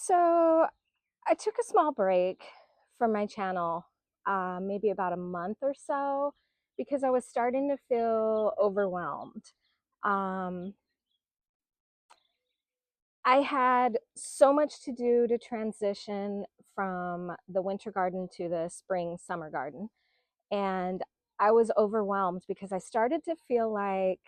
So I took a small break from my channel, maybe about a month or so, because I was starting to feel overwhelmed. Um, I had so much to do to transition from the winter garden to the spring summer garden. And I was overwhelmed because I started to feel like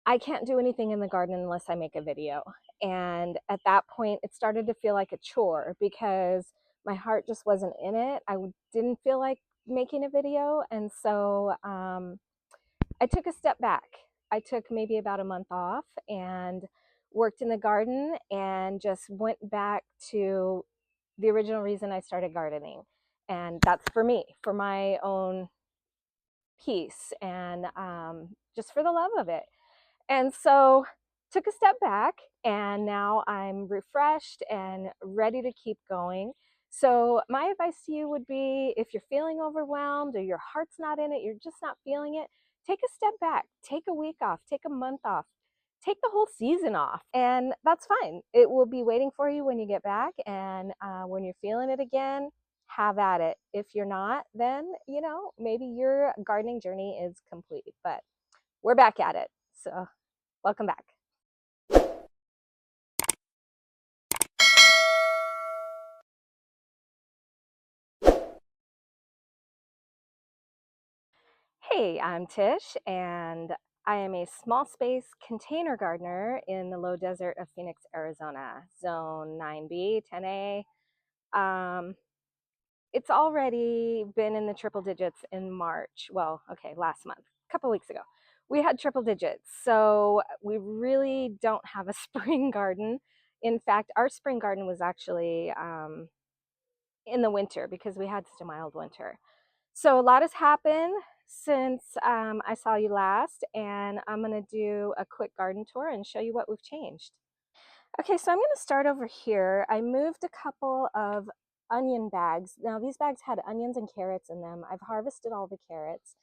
I can't do anything in the garden unless I make a video. And at that point, it started to feel like a chore because my heart just wasn't in it. Didn't feel like making a video. And so I took a step back. I took maybe about a month off and worked in the garden and just went back to the original reason I started gardening. And that's for me, for my own peace and just for the love of it. And so took a step back and now I'm refreshed and ready to keep going. So my advice to you would be, if you're feeling overwhelmed or your heart's not in it, you're just not feeling it, take a step back, take a week off, take a month off, take the whole season off, and that's fine. It will be waiting for you when you get back. And when you're feeling it again, have at it. If you're not, then, maybe your gardening journey is complete, but we're back at it. So welcome back. Hey, I'm Tish, and I am a small space container gardener in the low desert of Phoenix, Arizona, zone 9B, 10A. Um, it's already been in the triple digits in March. Well, okay, last month, a couple weeks ago. We had triple digits, so we really don't have a spring garden. In fact, our spring garden was actually in the winter because we had such a mild winter. So a lot has happened since I saw you last, and I'm going to do a quick garden tour and show you what we've changed. Okay, so I'm going to start over here. I moved a couple of onion bags. Now these bags had onions and carrots in them. I've harvested all the carrots.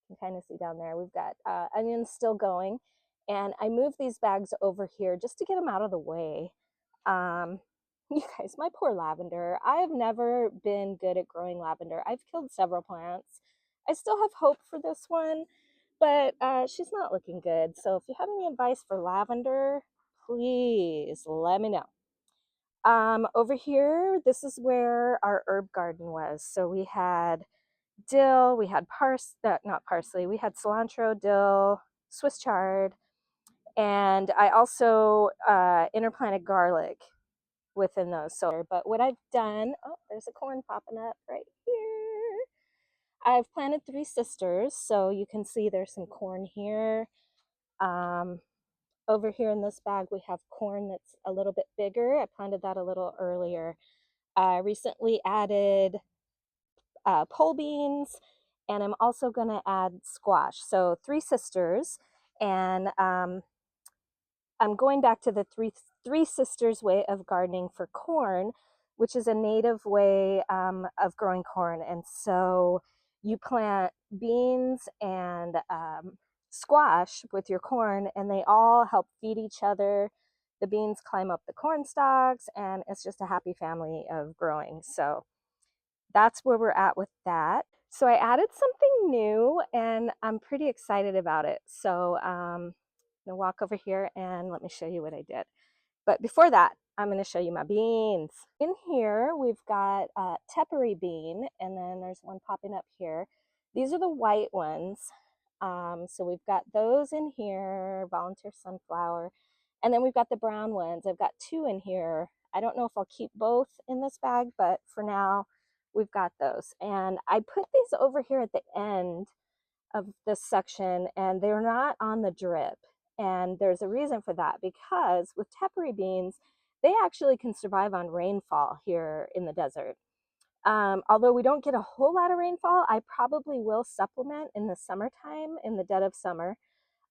You can kind of see down there. We've got onions still going. And I moved these bags over here just to get them out of the way. You guys, my poor lavender. I have never been good at growing lavender. I've killed several plants. I still have hope for this one, but she's not looking good. So if you have any advice for lavender, please let me know. Over here, this is where our herb garden was. So we had dill, we had not parsley, we had cilantro, dill, Swiss chard, and I also interplanted garlic within those. So, but what I've done, oh, there's a corn popping up right here. I've planted three sisters, so you can see there's some corn here. Over here in this bag, we have corn that's a little bit bigger. I planted that a little earlier. I recently added pole beans, and I'm also going to add squash. So three sisters, and I'm going back to the three sisters way of gardening for corn, which is a native way of growing corn. And so you plant beans and squash with your corn, and they all help feed each other. The beans climb up the corn stalks, and it's just a happy family of growing. So that's where we're at with that. So I added something new, and I'm pretty excited about it. So I'm gonna walk over here and let me show you what I did. But before that, I'm gonna show you my beans. In here, we've got tepary bean, and then there's one popping up here. These are the white ones. So we've got those in here, volunteer sunflower, and then we've got the brown ones. I've got two in here. I don't know if I'll keep both in this bag, but for now, we've got those. And I put these over here at the end of this section, and they're not on the drip. And there's a reason for that, because with tepary beans, they actually can survive on rainfall here in the desert. Although we don't get a whole lot of rainfall, I probably will supplement in the summertime, in the dead of summer.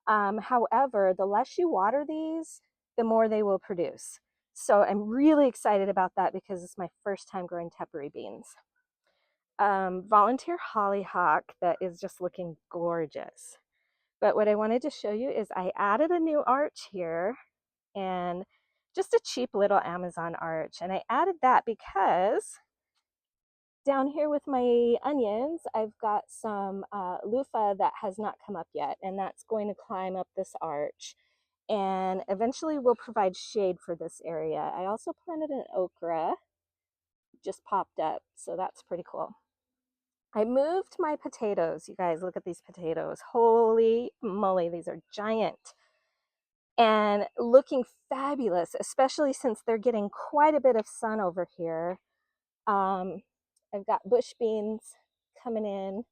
However, the less you water these, the more they will produce. So I'm really excited about that because it's my first time growing tepary beans. Volunteer hollyhock that is just looking gorgeous. But what I wanted to show you is I added a new arch here, and just a cheap little Amazon arch. And I added that because down here with my onions, I've got some loofah that has not come up yet, and that's going to climb up this arch and eventually will provide shade for this area. I also planted an okra, just popped up, so that's pretty cool. I moved my potatoes. You guys, look at these potatoes. Holy moly, these are giant and looking fabulous, especially since they're getting quite a bit of sun over here. I've got bush beans coming in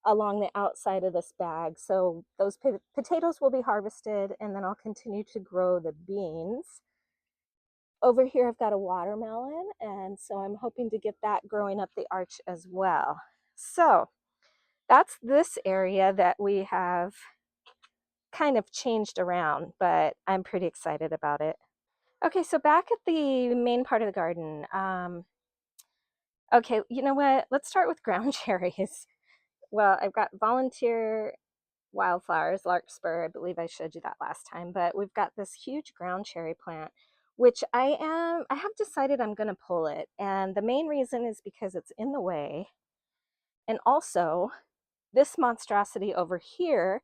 along the outside of this bag. So those potatoes will be harvested, and then I'll continue to grow the beans. Over here, I've got a watermelon, and so I'm hoping to get that growing up the arch as well. So that's this area that we have kind of changed around, but I'm pretty excited about it. Okay, so back at the main part of the garden. Okay, you know what? Let's start with ground cherries. Well, I've got volunteer wildflowers, larkspur. I believe I showed you that last time, but we've got this huge ground cherry plant, which I have decided I'm going to pull it. And the main reason is because it's in the way. And also, this monstrosity over here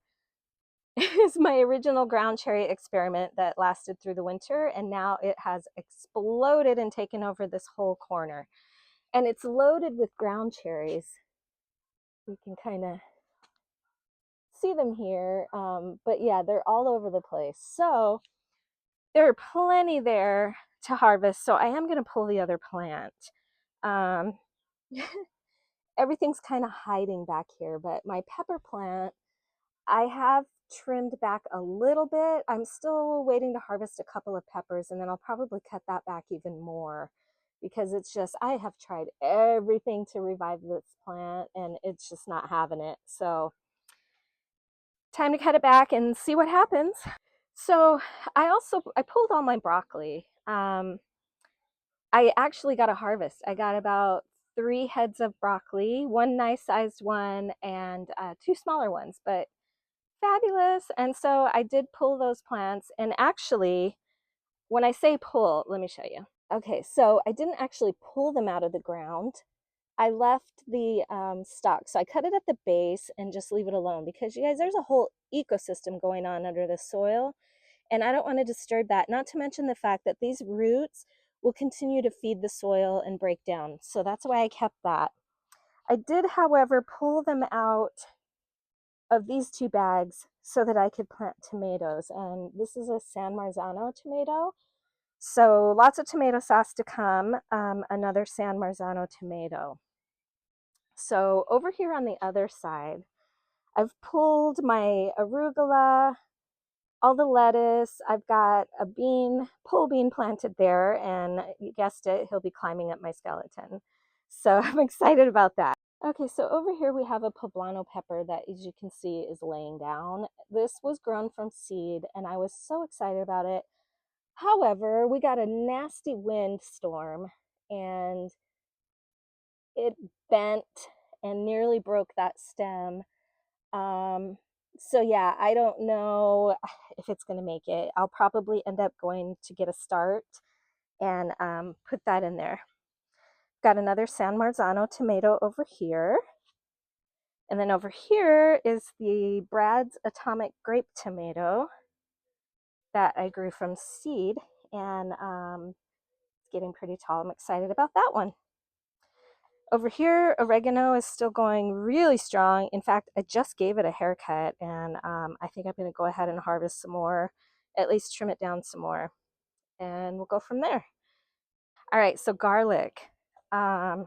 is my original ground cherry experiment that lasted through the winter, and now it has exploded and taken over this whole corner. And it's loaded with ground cherries. You can kind of see them here, but yeah, they're all over the place. So there are plenty there to harvest, so I am going to pull the other plant. Um, everything's kind of hiding back here, but my pepper plant, I have trimmed back a little bit. I'm still waiting to harvest a couple of peppers, and then I'll probably cut that back even more, because it's just, I have tried everything to revive this plant and it's just not having it. So time to cut it back and see what happens. So I pulled all my broccoli. I actually got a harvest. I got about 3 heads of broccoli, one nice sized one and 2 smaller ones, but fabulous. And so I did pull those plants. And actually, when I say pull, let me show you. Okay, so I didn't actually pull them out of the ground. I left the stalk. So I cut it at the base and just leave it alone, because you guys, there's a whole ecosystem going on under the soil, and I don't want to disturb that. Not to mention the fact that these roots will continue to feed the soil and break down. So that's why I kept that. I did, however, pull them out of these 2 bags so that I could plant tomatoes. And this is a San Marzano tomato. So lots of tomato sauce to come, another San Marzano tomato. So over here on the other side, I've pulled my arugula, all the lettuce. I've got a pole bean planted there, and you guessed it, he'll be climbing up my skeleton. So I'm excited about that. Okay, so over here we have a poblano pepper that, as you can see, is laying down. This was grown from seed, and I was so excited about it. However, we got a nasty windstorm, and it bent and nearly broke that stem. So yeah, I don't know if it's going to make it. I'll probably end up going to get a start and put that in there. Got another San Marzano tomato over here. And then over here is the Brad's Atomic Grape tomato that I grew from seed, and it's getting pretty tall. I'm excited about that one. Over here, oregano is still going really strong. In fact, I just gave it a haircut, and I think I'm going to go ahead and harvest some more, at least trim it down some more, and we'll go from there. All right, so garlic. As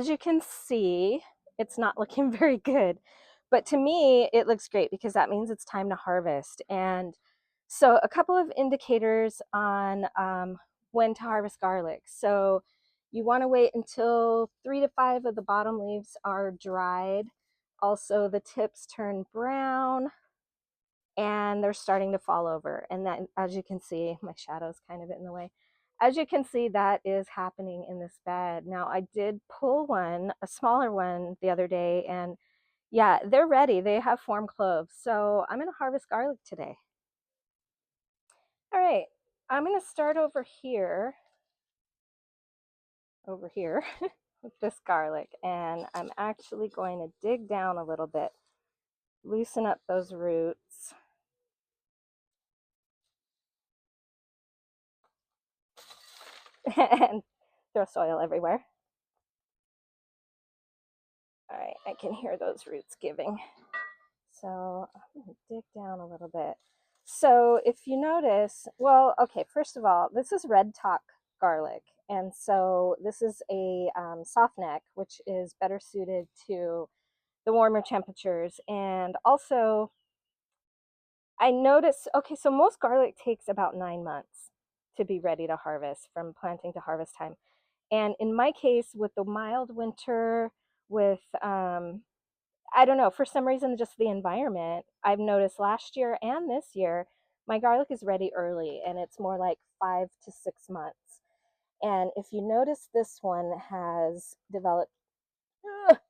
you can see, it's not looking very good, but to me, it looks great, because that means it's time to harvest. And so a couple of indicators on when to harvest garlic. So you want to wait until 3 to 5 of the bottom leaves are dried. Also, the tips turn brown and they're starting to fall over. And that, as you can see, my shadow's kind of in the way. As you can see, that is happening in this bed. Now, I did pull one, a smaller one, the other day, and yeah, they're ready. They have formed cloves. So I'm going to harvest garlic today. All right. I'm going to start over here with this garlic, and I'm actually going to dig down a little bit, loosen up those roots. And throw soil everywhere. All right, I can hear those roots giving. So I'm going to dig down a little bit. So if you notice, well, okay, first of all, this is red top garlic. And so this is a soft neck, which is better suited to the warmer temperatures. And also, I noticed, okay, so most garlic takes about 9 months to be ready to harvest from planting to harvest time. And in my case, with the mild winter, with I don't know, for some reason, just the environment, I've noticed last year and this year, my garlic is ready early and it's more like 5 to 6 months. And if you notice, this one has developed,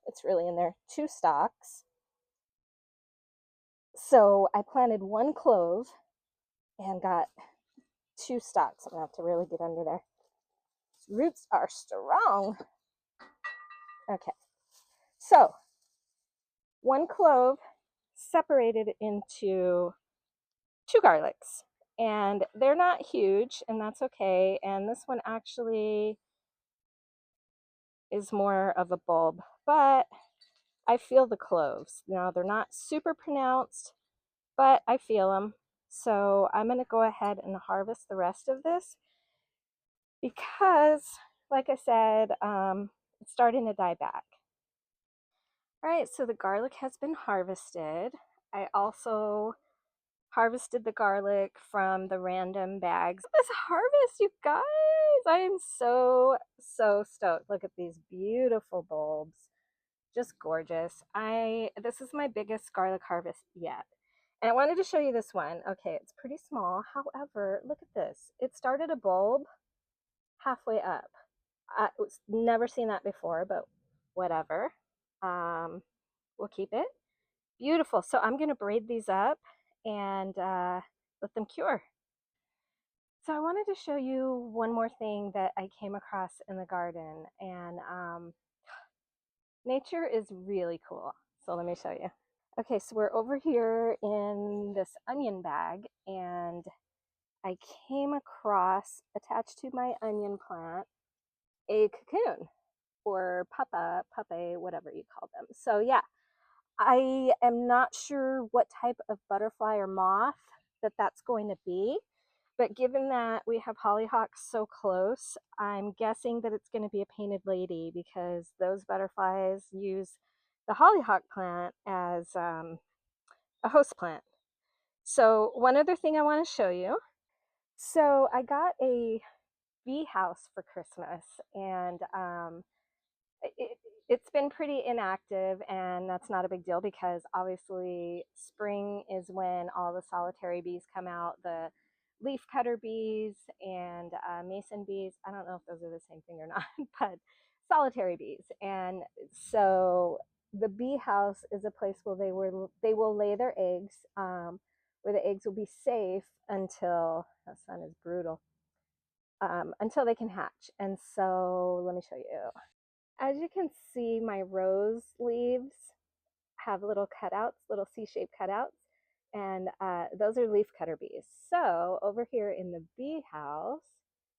it's really in there, 2 stalks. So I planted 1 clove and got 2 stalks. I'm gonna have to really get under there. Roots are strong. Okay, so 1 clove separated into 2 garlics, and they're not huge, and that's okay. And this one actually is more of a bulb, but I feel the cloves. Now, they're not super pronounced, but I feel them. So I'm going to go ahead and harvest the rest of this because, like I said, it's starting to die back. All right, so the garlic has been harvested. I also harvested the garlic from the random bags. This harvest, you guys! I am so stoked. Look at these beautiful bulbs. Just gorgeous. This is my biggest garlic harvest yet. And I wanted to show you this one. Okay, it's pretty small. However, look at this. It started a bulb halfway up. I was never seen that before, but whatever. We'll keep it. Beautiful. So I'm going to braid these up and let them cure. So I wanted to show you one more thing that I came across in the garden, and nature is really cool. So let me show you. Okay, so we're over here in this onion bag, and I came across, attached to my onion plant, a cocoon, or pupae, whatever you call them. So yeah, I am not sure what type of butterfly or moth that's going to be, but given that we have hollyhocks so close, I'm guessing that it's going to be a painted lady because those butterflies use the hollyhock plant as a host plant. So one other thing I want to show you. So I got a bee house for Christmas, and it, it's been pretty inactive, and that's not a big deal because obviously spring is when all the solitary bees come out, the leaf cutter bees and mason bees. I don't know if those are the same thing or not, but solitary bees. And so the bee house is a place where they will lay their eggs, where the eggs will be safe until, the sun is brutal, until they can hatch. And so let me show you. As you can see, my rose leaves have little cutouts, little C-shaped cutouts, and those are leaf cutter bees. So over here in the bee house,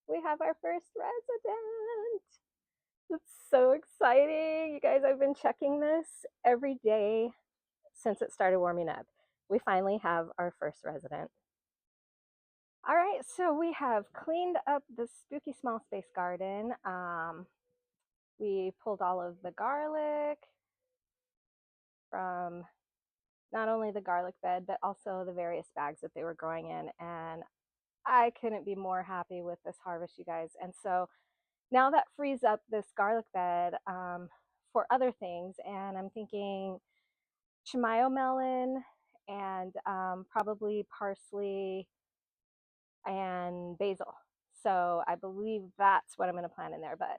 we have our first resident. It's so exciting. You guys, I've been checking this every day since it started warming up. We finally have our first resident. All right, so we have cleaned up the spooky small space garden. We pulled all of the garlic from not only the garlic bed, but also the various bags that they were growing in. And I couldn't be more happy with this harvest, you guys. And so now that frees up this garlic bed for other things. And I'm thinking chimayo melon and probably parsley and basil. So I believe that's what I'm going to plant in there. But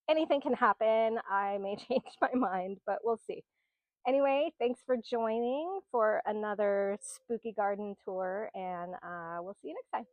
anything can happen. I may change my mind, but we'll see. Anyway, thanks for joining for another spooky garden tour, and we'll see you next time.